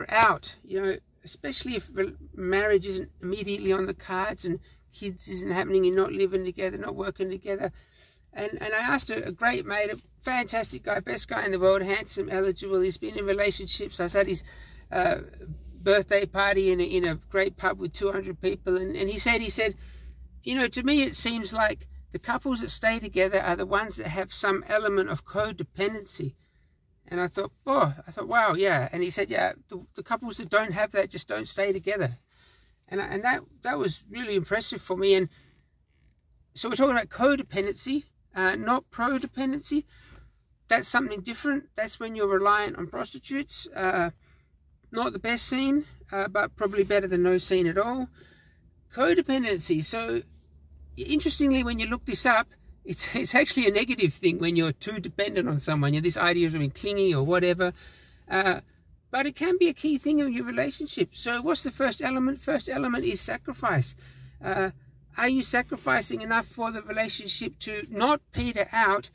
out, you know, especially if marriage isn't immediately on the cards and kids isn't happening, you're not living together, not working together. And I asked a great mate, a fantastic guy, best guy in the world, handsome, eligible, he's been in relationships. I was at his birthday party in a great pub with 200 people, and he said, you know, to me it seems like the couples that stay together are the ones that have some element of codependency. And I thought, wow, yeah. And he said, yeah, the couples that don't have that just don't stay together. And that was really impressive for me. And so we're talking about codependency, not prodependency. That's something different. That's when you're reliant on prostitutes. Not the best scene, but probably better than no scene at all. Codependency. So interestingly, when you look this up, it's actually a negative thing when you're too dependent on someone. You know, this idea of being clingy or whatever. But it can be a key thing in your relationship. So what's the first element? First element is sacrifice. Are you sacrificing enough for the relationship to not peter out?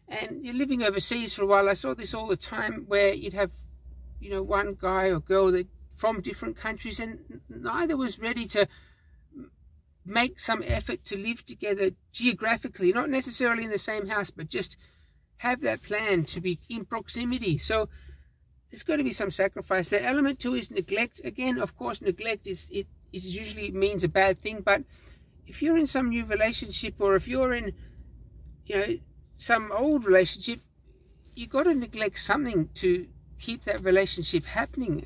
And you're living overseas for a while. I saw this all the time where you'd have, you know, one guy or girl that from different countries, and neither was ready to make some effort to live together geographically, not necessarily in the same house, but just have that plan to be in proximity. So there's got to be some sacrifice. The element two is neglect. Again, of course, neglect it usually means a bad thing, but if you're in some new relationship, or if you're in, you know, some old relationship, you got to neglect something to keep that relationship happening.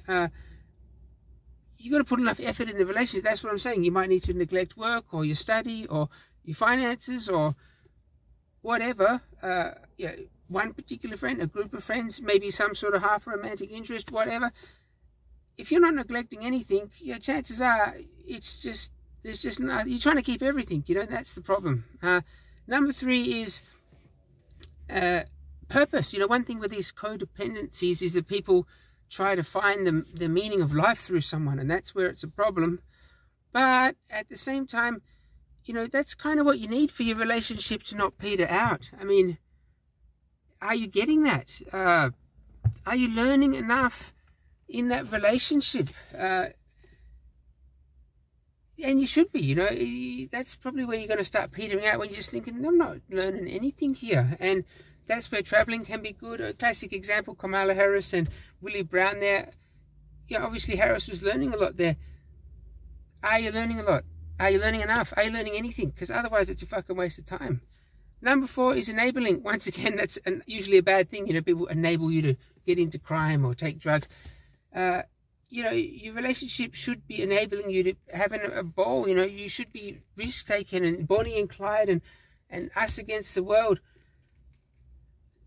You got to put enough effort in the relationship. That's what I'm saying. You might need to neglect work or your study or your finances or whatever. Yeah, one particular friend, a group of friends, maybe some sort of half romantic interest, whatever. If you're not neglecting anything, yeah, chances are there's just no, you're trying to keep everything, you know. That's the problem. Number three is purpose. You know, one thing with these codependencies is that people try to find the meaning of life through someone, and that's where it's a problem. But at the same time, you know, that's kind of what you need for your relationship to not peter out. I mean, are you getting that? Are you learning enough in that relationship? And you should be, you know. That's probably where you're going to start petering out, when you're just thinking, I'm not learning anything here. And that's where traveling can be good. A classic example, Kamala Harris and Willie Brown there. Yeah, obviously Harris was learning a lot there. Are you learning a lot? Are you learning enough? Are you learning anything? Because otherwise it's a fucking waste of time. Number four is enabling. Once again, that's usually a bad thing. You know, people enable you to get into crime or take drugs. You know, your relationship should be enabling you to having a ball. You know, you should be risk-taking and Bonnie and Clyde and us against the world.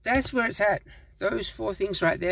That's where it's at. Those four things right there.